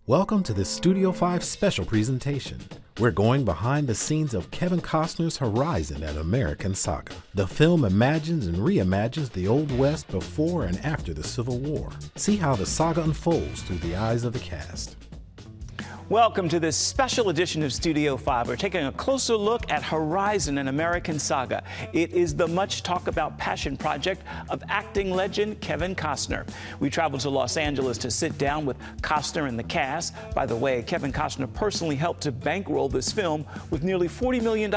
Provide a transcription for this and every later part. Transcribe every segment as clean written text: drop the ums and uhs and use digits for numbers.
Welcome to this Studio 5 special presentation. We're going behind the scenes of Kevin Costner's Horizon at American Saga. The film imagines and reimagines the Old West before and after the Civil War. See how the saga unfolds through the eyes of the cast. Welcome to this special edition of Studio 5. We're taking a closer look at Horizon, an American Saga. It is the much talked about passion project of acting legend Kevin Costner. We traveled to Los Angeles to sit down with Costner and the cast. By the way, Kevin Costner personally helped to bankroll this film with nearly $40 million.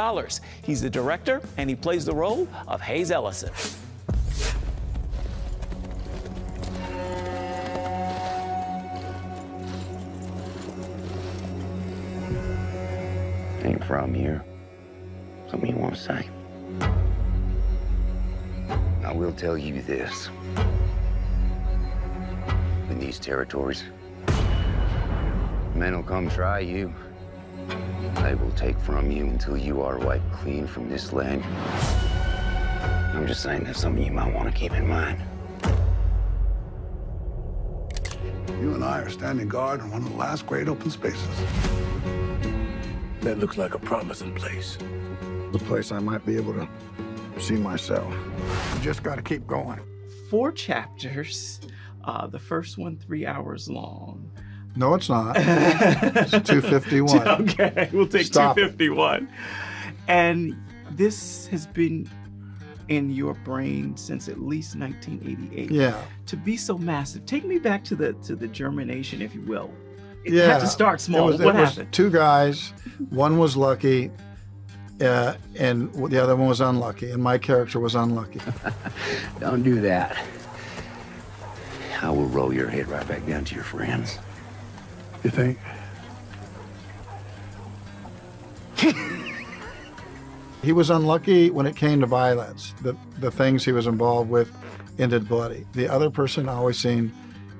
He's the director, and he plays the role of Hayes Ellison. Ain't from here. Something you want to say? I will tell you this. In these territories, men will come try you. They will take from you until you are wiped clean from this land. I'm just saying that's something you might want to keep in mind. You and I are standing guard in one of the last great open spaces. That looks like a promising place. The place I might be able to see myself. You just got to keep going. 4 chapters. The first one 3 hours long. No, it's not. It's 251. Okay, we'll take Stop 251. And this has been in your brain since at least 1988. Yeah. To be so massive, take me back to the germination, if you will. It Yeah. had to start small. It What was happened? 2 guys. One was lucky, and the other one was unlucky, and my character was unlucky. Don't do that. I will roll your head right back down to your friends. You think? He was unlucky when it came to violence. The things he was involved with ended bloody. The other person always seemed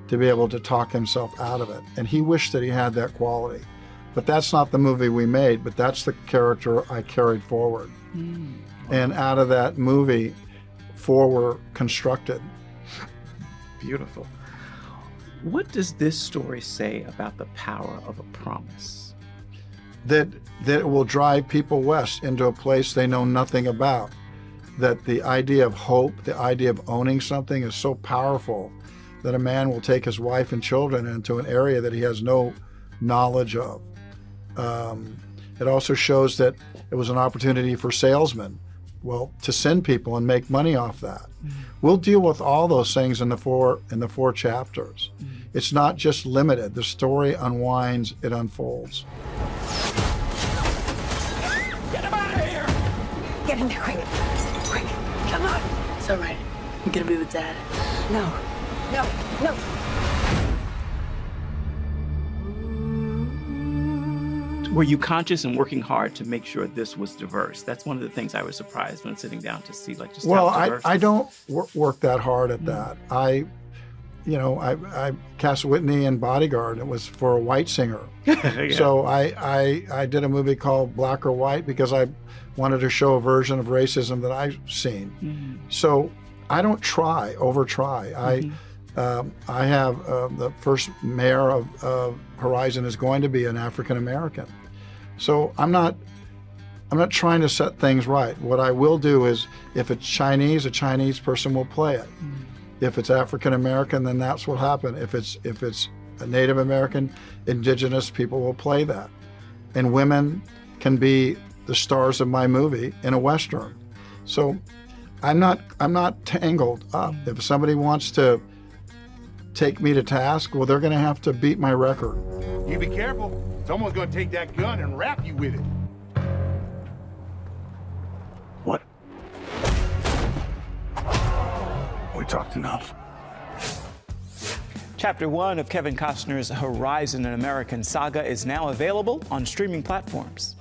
to be able to talk himself out of it. And he wished that he had that quality. But that's not the movie we made, but that's the character I carried forward. And out of that movie, 4 were constructed. Beautiful. What does this story say about the power of a promise? That it will drive people west into a place they know nothing about. That the idea of hope, the idea of owning something is so powerful that a man will take his wife and children into an area that he has no knowledge of. It also shows that it was an opportunity for salesmen, well, to send people and make money off that. We'll deal with all those things in the four chapters. It's not just limited. The story unwinds, it unfolds. Get him out of here! Get in there quick. Quick, come on. It's all right. I'm gonna be with Dad. No, no, no. Were you conscious and working hard to make sure this was diverse? That's one of the things I was surprised when sitting down to see, like, just well, how diverse. I don't work that hard at that. I cast Whitney in Bodyguard. It was for a white singer. Yeah. So I did a movie called Black or White because I wanted to show a version of racism that I've seen. So I don't over try. I have the first mayor of Horizon is going to be an African American. So I'm not trying to set things right. What I will do is, if it's Chinese, a Chinese person will play it. If it's African American, then that's what happened. If it's a Native American, indigenous people will play that. And women can be the stars of my movie in a Western. So I'm not tangled up. If somebody wants to take me to task, well, they're going to have to beat my record. You be careful. Someone's going to take that gun and wrap you with it. What? We talked enough. Chapter 1 of Kevin Costner's Horizon, an American Saga is now available on streaming platforms.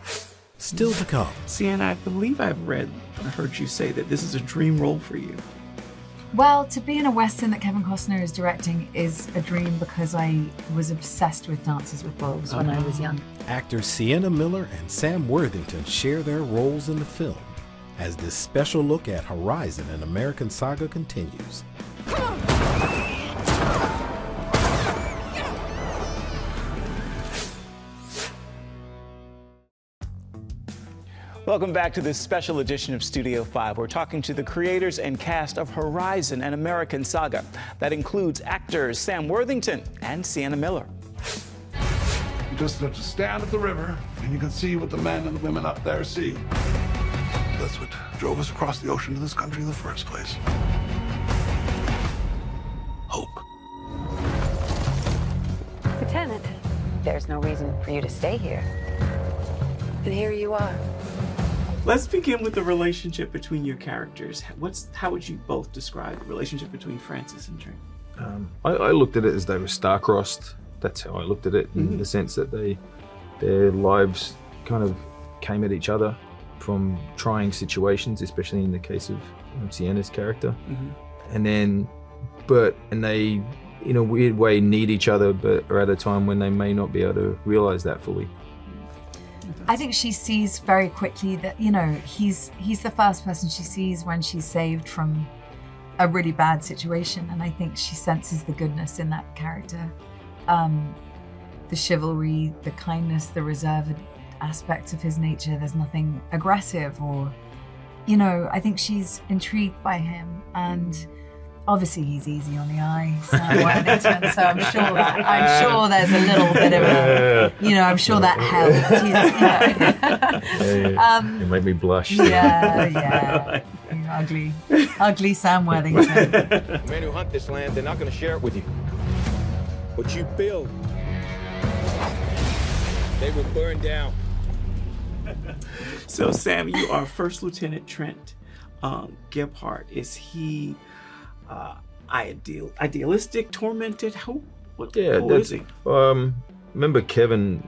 Still to come. Sienna, I believe I've heard you say that this is a dream role for you. Well, to be in a Western that Kevin Costner is directing is a dream because I was obsessed with Dances with Wolves when I was young. Actors Sienna Miller and Sam Worthington share their roles in the film as this special look at Horizon, an American Saga continues. Welcome back to this special edition of Studio 5. We're talking to the creators and cast of Horizon, an American Saga. That includes actors Sam Worthington and Sienna Miller. You just have to stand at the river, and you can see what the men and the women up there see. That's what drove us across the ocean to this country in the first place. Hope. Lieutenant, there's no reason for you to stay here. And here you are. Let's begin with the relationship between your characters. How would you both describe the relationship between Francis and Trent? I looked at it as they were star-crossed. That's how I looked at it, in the sense that their lives kind of came at each other from trying situations, especially in the case of Sienna's character. And they, in a weird way, need each other, but are at a time when they may not be able to realize that fully. I think she sees very quickly that, he's the first person she sees when she's saved from a really bad situation, and I think she senses the goodness in that character. The chivalry, the kindness, the reserved aspects of his nature. There's nothing aggressive or, I think she's intrigued by him, and obviously he's easy on the eye, Sam Worthington, so I'm sure there's a little bit of a, I'm sure that helped. You make me blush. Yeah. Ugly Sam Worthington. The men who hunt this land, they're not going to share it with you. What you build, they will burn down. So, Sam, you are First Lieutenant Trent Gebhardt. Is he idealistic, tormented? Who is he? Remember Kevin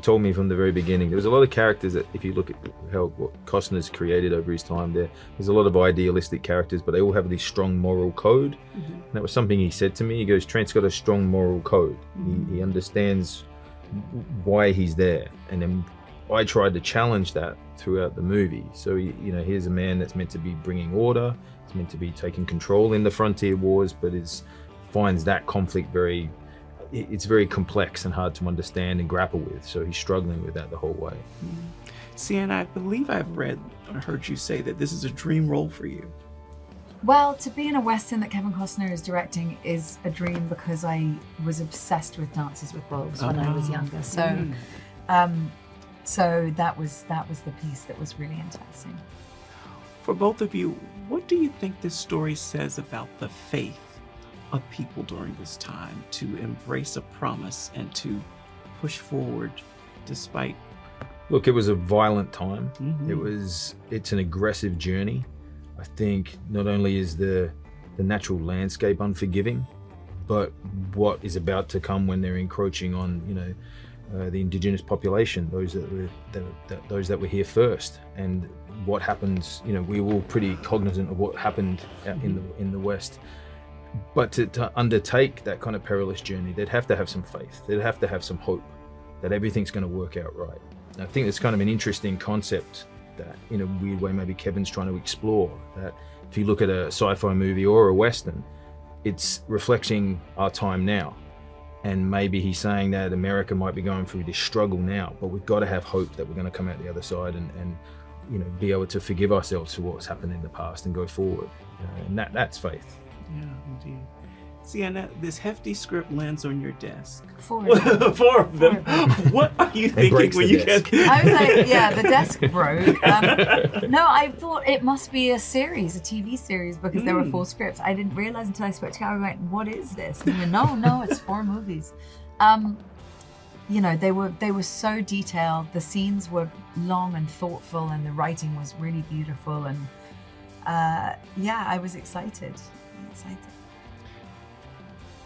told me from the very beginning, there was a lot of characters that, if you look at what Costner's created over his time, there's a lot of idealistic characters, but they all have this strong moral code. And that was something he said to me. He goes, Trent's got a strong moral code. He understands why he's there. And then I tried to challenge that throughout the movie. So, here's a man that's meant to be bringing order. He's meant to be taking control in the frontier wars, but finds that conflict very complex and hard to understand and grapple with. So he's struggling with that the whole way. Sienna, I believe I've read or heard you say that this is a dream role for you. Well, to be in a Western that Kevin Costner is directing is a dream, because I was obsessed with Dances with Wolves when I was younger. So, so that was the piece that was really enticing. For both of you, what do you think this story says about the faith of people during this time to embrace a promise and to push forward despite? Look, it was a violent time. It's an aggressive journey. I think not only is the natural landscape unforgiving, but what is about to come when they're encroaching on, the indigenous population, those that were here first, and what happens. We were all pretty cognizant of what happened in the West. But to undertake that kind of perilous journey, they'd have to have some faith. They'd have to have some hope that everything's going to work out right. And I think it's kind of an interesting concept that, in a weird way, maybe Kevin's trying to explore. That if you look at a sci-fi movie or a Western, it's reflecting our time now. And maybe he's saying that America might be going through this struggle now, but we've got to have hope that we're going to come out the other side and be able to forgive ourselves for what's happened in the past and go forward. And that's faith. Yeah, indeed. Sienna, this hefty script lands on your desk. 4 of them. 4 of them. What are you thinking when you get? I was like, the desk broke. No, I thought it must be a series, a TV series, because there were 4 scripts. I didn't realize until I spoke to Gary, I went, what is this? And he went, no, it's 4 movies. They were so detailed. The scenes were long and thoughtful, and the writing was really beautiful. And I was excited.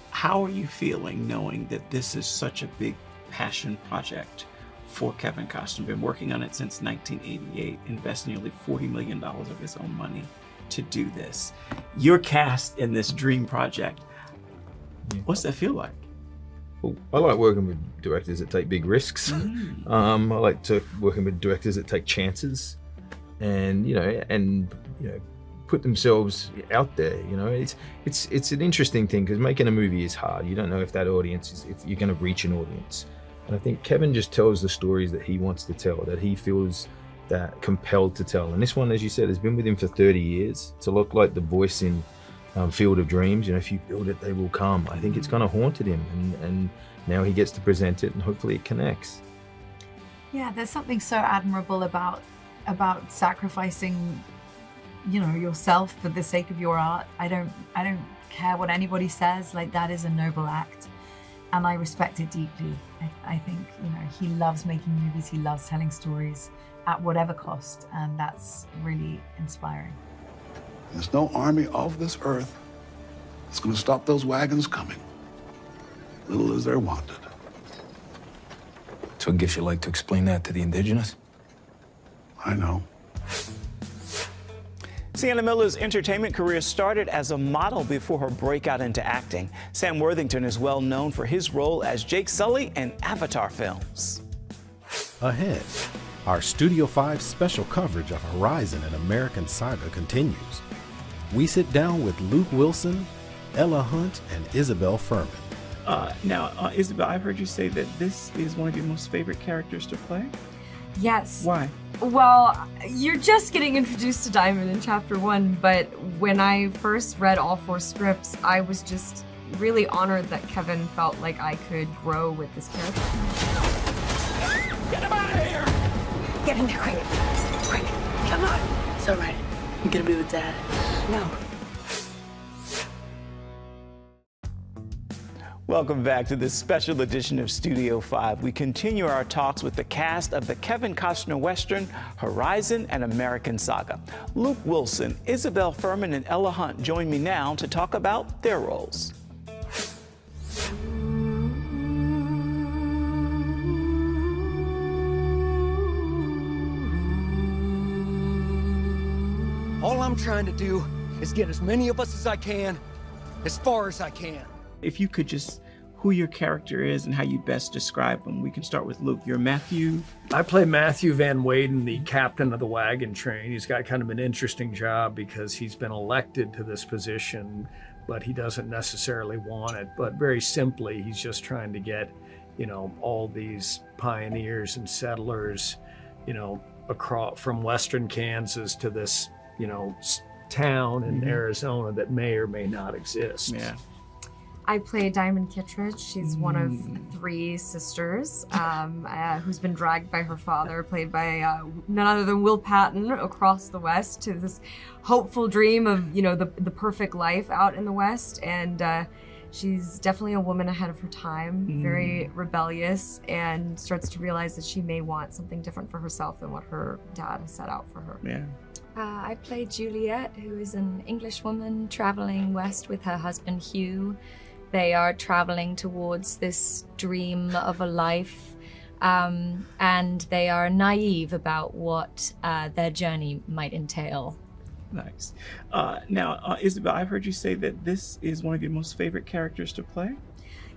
How are you feeling knowing that this is such a big passion project for Kevin Costner? Been working on it since 1988, investing nearly $40 million of his own money to do this. You're cast in this dream project. What's that feel like? Well, I like working with directors that take big risks. I like working with directors that take chances, and put themselves out there. It's an interesting thing, because making a movie is hard. You don't know if that audience if you're going to reach an audience. And I think Kevin just tells the stories that he wants to tell, that he feels that compelled to tell. And this one, as you said, has been with him for 30 years. It's a lot like the voice in Field of Dreams, if you build it, they will come. I think it's kind of haunted him, and now he gets to present it, and hopefully it connects. Yeah, there's something so admirable about sacrificing, yourself for the sake of your art. I don't care what anybody says. Like, that is a noble act, and I respect it deeply. I think he loves making movies. He loves telling stories at whatever cost, and that's really inspiring. There's no army of this earth that's going to stop those wagons coming, little as they're wanted. So I guess you'd like to explain that to the indigenous? I know. Sienna Miller's entertainment career started as a model before her breakout into acting. Sam Worthington is well known for his role as Jake Sully in Avatar films. Ahead, our Studio 5 special coverage of Horizon and American Saga continues. We sit down with Luke Wilson, Ella Hunt, and Isabel Furman. Now, Isabel, I've heard you say that this is one of your most favorite characters to play? Yes. Why? Well, you're just getting introduced to Diamond in Chapter 1, but when I first read all 4 scripts, I was just really honored that Kevin felt like I could grow with this character. Get him out of here! Get in there, quick. Quick, come on. It's all right. I'm gonna be with Dad. No. Welcome back to this special edition of Studio 5. We continue our talks with the cast of the Kevin Costner Western, Horizon and American Saga. Luke Wilson, Isabel Furman, and Ella Hunt join me now to talk about their roles. All I'm trying to do is get as many of us as I can, as far as I can. If you could just, who your character is and how you best describe him. We can start with Luke. You're Matthew. I play Matthew Van Weyden, the captain of the wagon train. He's got kind of an interesting job because he's been elected to this position, but he doesn't necessarily want it. But very simply, he's just trying to get, all these pioneers and settlers, across from Western Kansas to this, town in Arizona that may or may not exist. Yeah. I play Diamond Kittredge. She's one of 3 sisters who's been dragged by her father, played by none other than Will Patton, across the West to this hopeful dream of, the perfect life out in the West. And she's definitely a woman ahead of her time, very rebellious, and starts to realize that she may want something different for herself than what her dad has set out for her. Yeah. I play Juliet, who is an English woman traveling west with her husband Hugh. They are traveling towards this dream of a life, and they are naive about what their journey might entail. Nice. Now, Isabel, I've heard you say that this is one of your most favorite characters to play?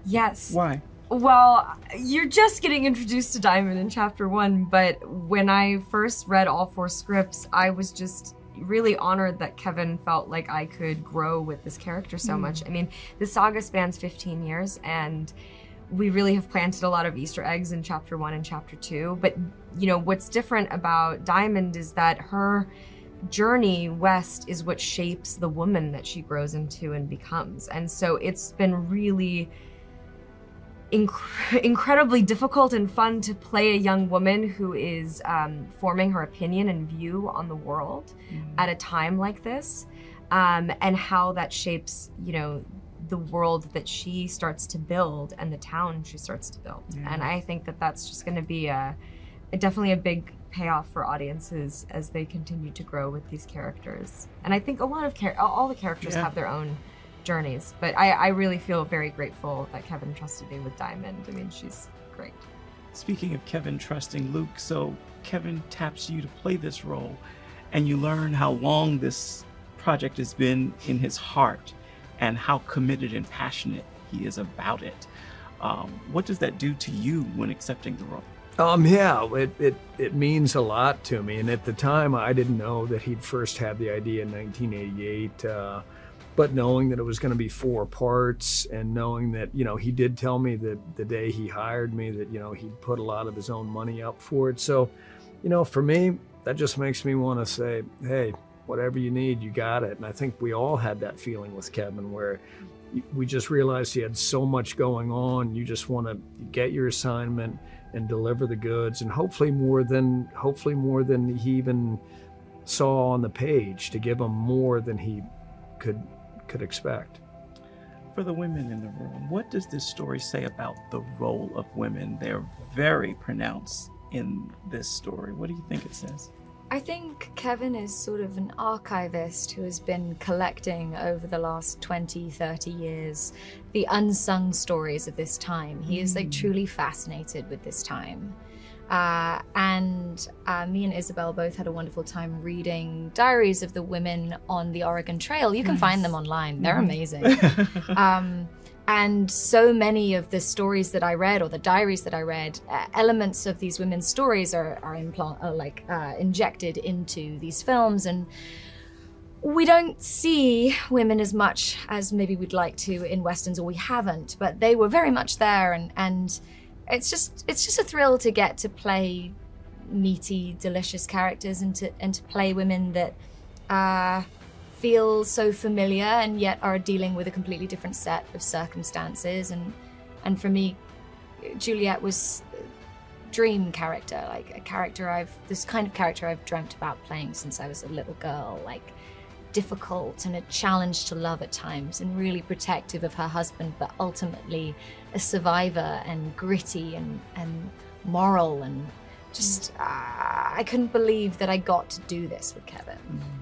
Yes. Why? Well, you're just getting introduced to Diamond in Chapter 1, but when I first read all 4 scripts, I was just really honored that Kevin felt like I could grow with this character so much. I mean, the saga spans 15 years, and we really have planted a lot of Easter eggs in Chapter 1 and Chapter 2, but what's different about Diamond is that her journey west is what shapes the woman that she grows into and becomes. And so it's been really incredibly difficult and fun to play a young woman who is forming her opinion and view on the world at a time like this, and how that shapes, the world that she starts to build and the town she starts to build. And I think that that's just going to be definitely a big payoff for audiences as they continue to grow with these characters. And I think a lot of all the characters have their own journeys, but I really feel very grateful that Kevin trusted me with Diamond. I mean, she's great. Speaking of Kevin trusting Luke, so Kevin taps you to play this role, and you learn how long this project has been in his heart and how committed and passionate he is about it. What does that do to you when accepting the role? Yeah, it means a lot to me. And at the time, I didn't know that he'd first had the idea in 1988. but knowing that it was going to be 4 parts, and knowing that, you know, he did tell me that the day he hired me that, you know, he'd put a lot of his own money up for it. So, you know, for me, that just makes me want to say, hey, whatever you need, you got it. And I think we all had that feeling with Kevin, where we just realized he had so much going on. You just want to get your assignment and deliver the goods, and hopefully more than he even saw on the page, to give him more than he could expect. For the women in the room, what does this story say about the role of women? They're very pronounced in this story. What do you think it says? I think Kevin is sort of an archivist who has been collecting over the last 20, 30 years the unsung stories of this time. He is like truly fascinated with this time. And me and Isabel both had a wonderful time reading diaries of the women on the Oregon Trail. You can find them online. They're amazing. And so many of the stories that I read, or the diaries that I read, elements of these women's stories are injected into these films. And we don't see women as much as maybe we'd like to in Westerns, or we haven't, but they were very much there. And it's just a thrill to get to play meaty, delicious characters, and to play women that feel so familiar and yet are dealing with a completely different set of circumstances. And for me, Juliet was a dream character, like a character this kind of character I've dreamt about playing since I was a little girl, like difficult and a challenge to love at times, and really protective of her husband, but ultimately a survivor and gritty and moral, and just I couldn't believe that I got to do this with Kevin.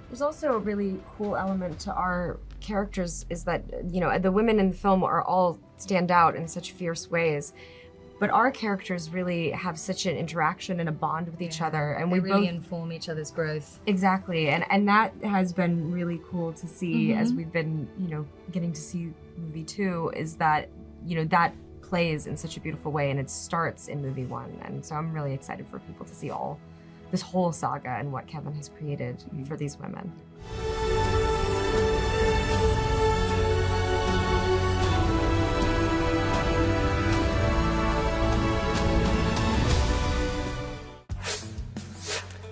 There's also a really cool element to our characters, is that, you know, the women in the film are all stand out in such fierce ways, but our characters really have such an interaction and a bond with each other, and we really both inform each other's growth. Exactly, and that has been really cool to see as we've been, you know, getting to see movie 2, is that, you know, that plays in such a beautiful way, and it starts in movie 1. And so I'm really excited for people to see this whole saga and what Kevin has created for these women.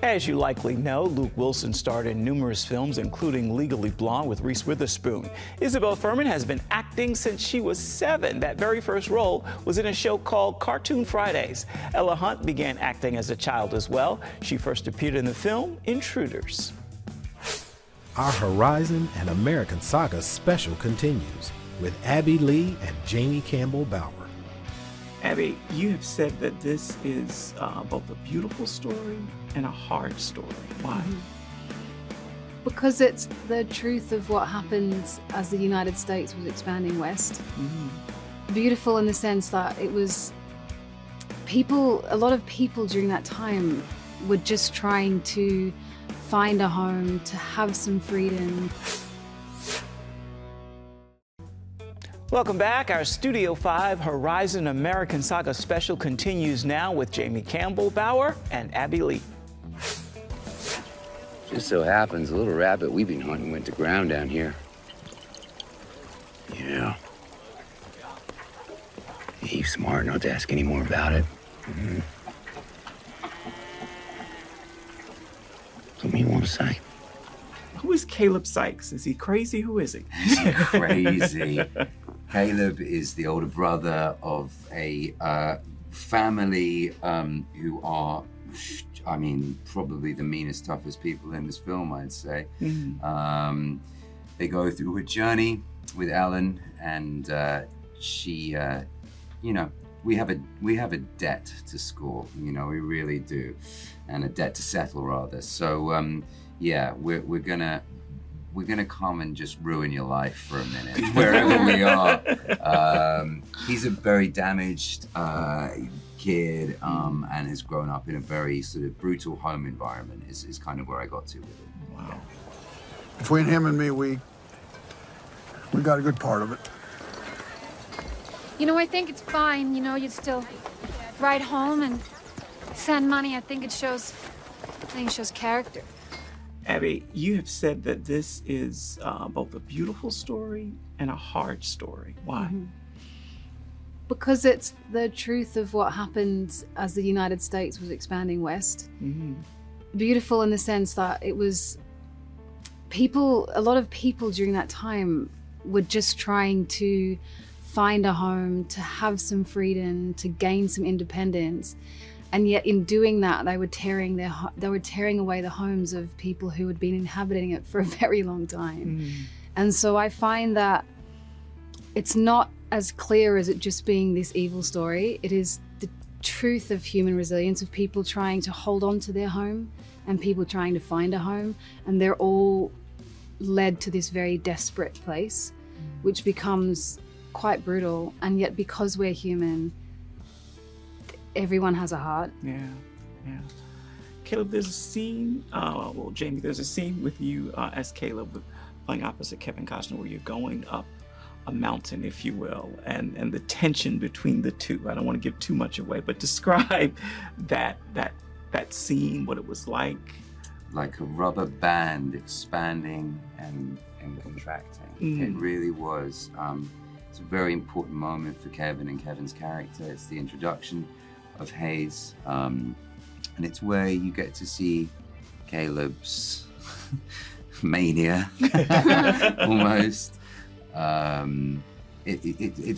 As you likely know, Luke Wilson starred in numerous films, including Legally Blonde with Reese Witherspoon. Isabel Furman has been acting since she was 7. That very first role was in a show called Cartoon Fridays. Ella Hunt began acting as a child as well. She first appeared in the film Intruders. Our Horizon and American Saga special continues with Abby Lee and Jamie Campbell Bower. Abby, you have said that this is both a beautiful story and a hard story. Why? Because it's the truth of what happened as the United States was expanding west. Beautiful in the sense that it was a lot of people during that time were just trying to find a home, to have some freedom. Welcome back. Our Studio 5 Horizon American Saga special continues now with Jamie Campbell Bower and Abby Lee. Just so happens the little rabbit we've been hunting went to ground down here. Yeah. You smart not to ask any more about it. Something you want to say? Who is Caleb Sykes? Is he crazy? Who is he? He's crazy. Caleb is the older brother of a family who are, I mean, probably the meanest, toughest people in this film, I'd say. They go through a journey with Ellen, and she, you know, we have a debt to score. You know, we really do, and a debt to settle, rather. So, yeah, we're gonna come and just ruin your life for a minute, wherever we are. He's a very damaged kid, and has grown up in a very sort of brutal home environment, is kind of where I got to with it. Wow. Between him and me, we got a good part of it. You know, I think it's fine. You know, you'd still write home and send money. I think it shows character. Abby, you have said that this is both a beautiful story and a hard story. Why? Because it's the truth of what happened as the United States was expanding west. Beautiful in the sense that it was a lot of people during that time were just trying to find a home, to have some freedom, to gain some independence. And yet in doing that, they were tearing away the homes of people who had been inhabiting it for a very long time. And so I find that it's not as clear as it just being this evil story. It is the truth of human resilience, of people trying to hold on to their home and people trying to find a home. And they're all led to this very desperate place, which becomes quite brutal. And yet because we're human, everyone has a heart. Yeah. Caleb, there's a scene, well, Jamie, there's a scene with you as Caleb playing opposite Kevin Costner where you're going up a mountain, if you will, and the tension between the two. I don't want to give too much away, but describe that scene, what it was like. Like a rubber band expanding and contracting. It really was. It's a very important moment for Kevin and Kevin's character. It's the introduction of Hayes, and it's where you get to see Caleb's mania, almost.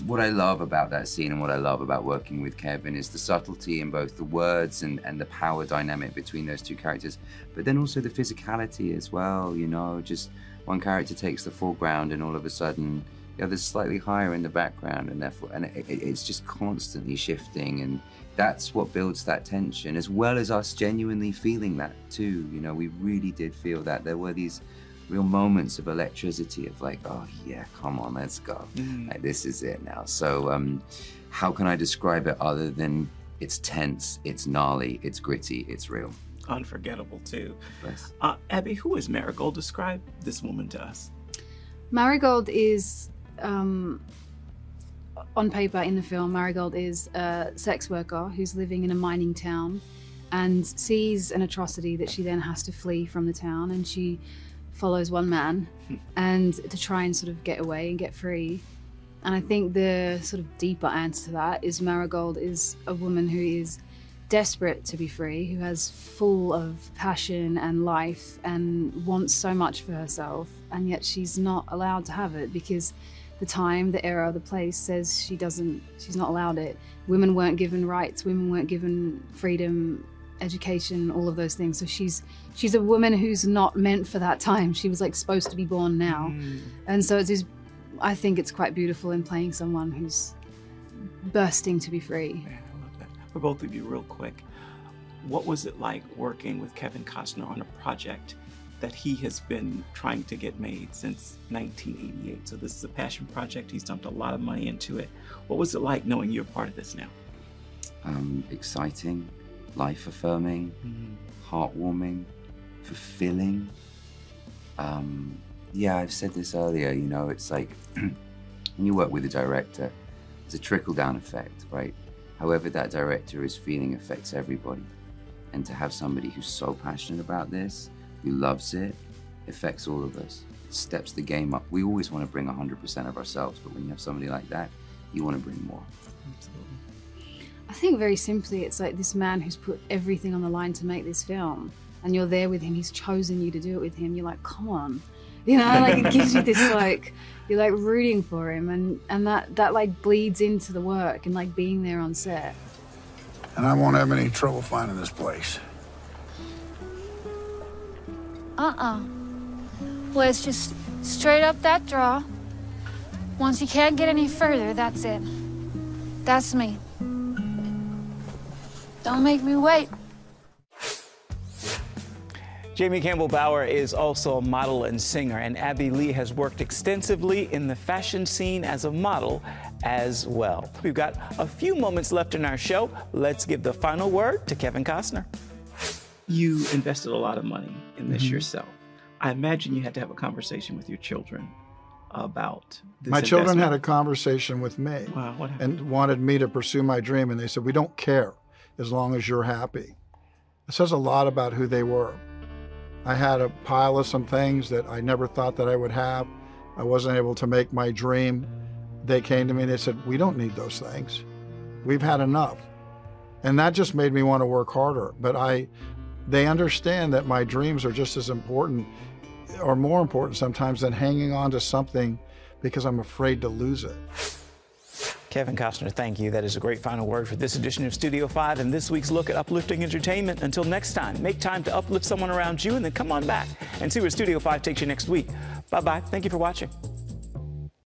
What I love about that scene and what I love about working with Kevin is the subtlety in both the words and the power dynamic between those two characters, but then also the physicality as well, you know, just one character takes the foreground and all of a sudden the other's slightly higher in the background, and therefore, it's just constantly shifting, and that's what builds that tension, as well as us genuinely feeling that too. You know, we really did feel that. There were these real moments of electricity of like, oh yeah, come on, let's go. Like, this is it now. So how can I describe it other than it's tense, it's gnarly, it's gritty, it's real. Unforgettable too. Yes. Abby, who is Marigold? Describe this woman to us. Marigold is, on paper in the film, Marigold is a sex worker who's living in a mining town and sees an atrocity that she then has to flee from the town, and she follows one man and to try and sort of get away and get free. And I think the sort of deeper answer to that is Marigold is a woman who is desperate to be free, who has full of passion and life and wants so much for herself, and yet she's not allowed to have it because the time, the era, the place says she's not allowed it. Women weren't given rights, women weren't given freedom, education, all of those things. So she's a woman who's not meant for that time. She was like supposed to be born now. And so I think it's quite beautiful in playing someone who's bursting to be free. Yeah, I love that. For both of you, real quick, what was it like working with Kevin Costner on a project that he has been trying to get made since 1988? So this is a passion project. He's dumped a lot of money into it. What was it like knowing you're part of this now? Exciting, life-affirming, heartwarming, fulfilling. Yeah, I've said this earlier, you know, it's like when you work with a director, there's a trickle-down effect, right? However that director is feeling affects everybody. And to have somebody who's so passionate about this, who loves it, affects all of us. It steps the game up. We always want to bring 100% of ourselves, but when you have somebody like that, you want to bring more. Absolutely. I think very simply, it's like this man who's put everything on the line to make this film, and you're there with him, he's chosen you to do it with him. You're like, come on. You know, like it gives you this like, you're like rooting for him, and that like bleeds into the work and like being there on set. And I won't have any trouble finding this place. Well, it's just straight up that draw. Once you can't get any further, that's it. That's me. Don't make me wait. Jamie Campbell Bower is also a model and singer, and Abby Lee has worked extensively in the fashion scene as a model as well. We've got a few moments left in our show. Let's give the final word to Kevin Costner. You invested a lot of money in this yourself. I imagine you had to have a conversation with your children about this My children investment. had a conversation with me. Wow, what happened? And wanted me to pursue my dream, and they said, we don't care as long as you're happy. It says a lot about who they were. I had a pile of some things that I never thought that I would have. I wasn't able to make my dream. They came to me and they said, we don't need those things. We've had enough. And that just made me want to work harder. But they understand that my dreams are just as important or more important sometimes than hanging on to something because I'm afraid to lose it. Kevin Costner, thank you. That is a great final word for this edition of Studio 5 and this week's look at uplifting entertainment. Until next time, make time to uplift someone around you and then come on back and see where Studio 5 takes you next week. Bye-bye. Thank you for watching.